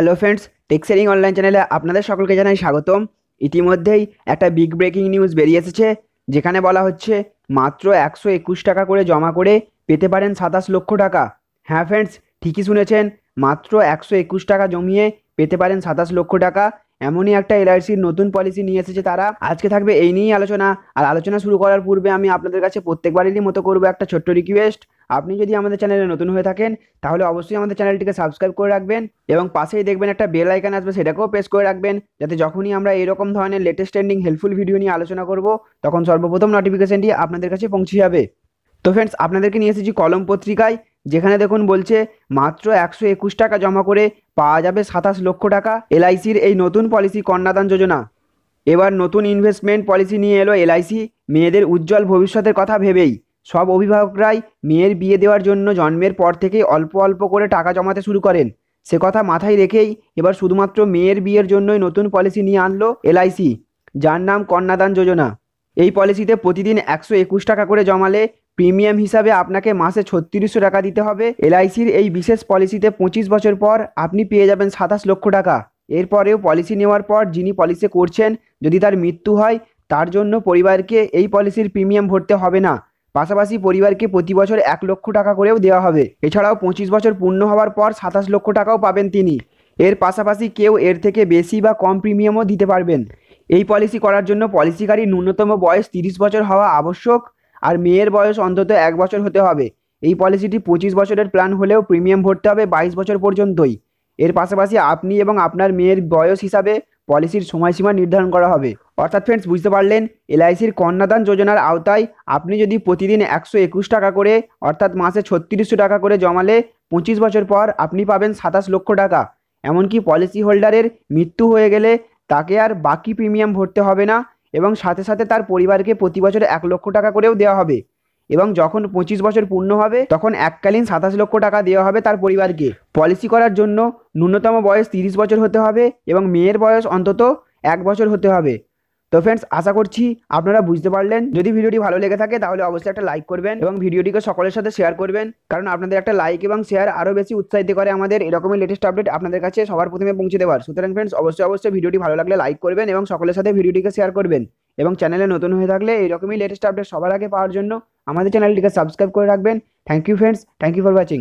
Hello friends, tech sharing online চ্যানেলে আপনাদের সকলকে জানাই স্বাগতম। ইতিমধ্যেই একটা বিগ ব্রেকিং নিউজ বেরিয়ে এসেছে, যেখানে বলা হচ্ছে মাত্র 121 টাকা করে জমা করে পেতে পারেন 27 লক্ষ টাকা। হ্যাঁ ফ্রেন্ডস, ঠিকই শুনেছেন, মাত্র 121 টাকা জমিয়ে পেতে পারেন 27 লক্ষ টাকা। এমনই একটা এলআইসির নতুন পলিসি নিয়ে এসেছে তারা। আজকে থাকবে এই নিয়েই আলোচনা। আর আলোচনা শুরু করার পূর্বে আমি আপনাদের কাছে প্রত্যেকবারেরই মতো করবো একটা ছোট্ট রিকোয়েস্ট। আপনি যদি আমাদের চ্যানেলে নতুন হয়ে থাকেন, তাহলে অবশ্যই আমাদের চ্যানেলটিকে সাবস্ক্রাইব করে রাখবেন এবং পাশেই দেখবেন একটা বেল আইকন আসবে, সেটাকেও প্রেস করে রাখবেন, যাতে যখনই আমরা এরকম ধরনের লেটেস্ট ট্রেন্ডিং হেল্পফুল ভিডিও নিয়ে আলোচনা করব, তখন সর্বপ্রথম নোটিফিকেশনটি আপনাদের কাছে পৌঁছে যাবে। তো ফ্রেন্ডস, আপনাদেরকে নিয়ে এসেছি কলম পত্রিকায়, যেখানে দেখুন বলছে মাত্র 121 টাকা জমা করে পাওয়া যাবে 27 লক্ষ টাকা। এলআইসির এই নতুন পলিসি কন্যাদান যোজনা। এবার নতুন ইনভেস্টমেন্ট পলিসি নিয়ে এলো এলআইসি, মেয়েদের উজ্জ্বল ভবিষ্যতের কথা ভেবেই। সব অভিভাবকরাই মেয়ের বিয়ে দেওয়ার জন্য জন্মের পর থেকেই অল্প অল্প করে টাকা জমাতে শুরু করেন। সে কথা মাথায় রেখেই এবার শুধুমাত্র মেয়ের বিয়ের জন্যই নতুন পলিসি নিয়ে আনলো এলআইসি, যার নাম কন্যাদান যোজনা। এই পলিসিতে প্রতিদিন 121 টাকা করে জমালে প্রিমিয়াম হিসাবে আপনাকে মাসে 3600 টাকা দিতে হবে। এলআইসির এই বিশেষ পলিসিতে 25 বছর পর আপনি পেয়ে যাবেন 27 লক্ষ টাকা। এরপরেও পলিসি নেওয়ার পর যিনি পলিসি করছেন, যদি তার মৃত্যু হয়, তার জন্য পরিবারকে এই পলিসির প্রিমিয়াম ভরতে হবে না। পাশাপাশি পরিবারকে প্রতি বছর 1 লক্ষ টাকা করেও দেওয়া হবে। এছাড়াও 25 বছর পূর্ণ হওয়ার পর 27 লক্ষ টাকাও পাবেন তিনি। এর পাশাপাশি কেউ এর থেকে বেশি বা কম প্রিমিয়ামও দিতে পারবেন। এই পলিসি করার জন্য পলিসিকারী ন্যূনতম বয়স 30 বছর হওয়া আবশ্যক, আর মেয়ের বয়স অন্তত 1 বছর হতে হবে। এই পলিসিটি 25 বছরের প্ল্যান হলেও প্রিমিয়াম ভরতে হবে 22 বছর পর্যন্তই। এর পাশাপাশি আপনি এবং আপনার মেয়ের বয়স হিসাবে পলিসির সময়সীমা নির্ধারণ করা হবে। অর্থাৎ ফ্রেন্ডস, বুঝতে পারলেন, এলআইসির কন্যাদান যোজনার আওতায় আপনি যদি প্রতিদিন 121 টাকা করে, অর্থাৎ মাসে 3600 টাকা করে জমালে 25 বছর পর আপনি পাবেন 27 লক্ষ টাকা। এমনকি পলিসি হোল্ডারের মৃত্যু হয়ে গেলে তাকে আর বাকি প্রিমিয়াম ভরতে হবে না, এবং সাথে সাথে তার পরিবারকে প্রতি বছর 1 লক্ষ টাকা করেও দেওয়া হবে। এবং যখন 25 বছর পূর্ণ হবে, তখন এককালীন 27 লক্ষ টাকা দেওয়া হবে তার পরিবারকে। পলিসি করার জন্য ন্যূনতম বয়স 30 বছর হতে হবে এবং মেয়ের বয়স অন্তত 1 বছর হতে হবে। তো ফ্রেন্ডস, আশা করছি আপনারা বুঝতে পারলেন। যদি ভিডিওটি ভালো লেগে থাকে, তাহলে অবশ্যই একটা লাইক করবেন এবং ভিডিওটিকে সকলের সাথে শেয়ার করবেন, কারণ আপনাদের একটা লাইক এবং শেয়ার আরও বেশি উৎসাহিত করে আমাদের এরকমই লেটেস্ট আপডেট আপনাদের কাছে সবার প্রথমে পৌঁছে দেওয়ার। সুতরাং ফ্রেন্ডস, অবশ্যই ভিডিওটি ভালো লাগলে লাইক করবেন এবং সকলের সাথে ভিডিওটিকে শেয়ার করবেন। এবং চ্যানেলে নতুন হয়ে থাকলে এরকমই লেটেস্ট আপডেট সবার আগে পাওয়ার জন্য আমাদের চ্যানেলটিকে সাবস্ক্রাইব করে রাখবেন। Thank you friends, thank you for watching.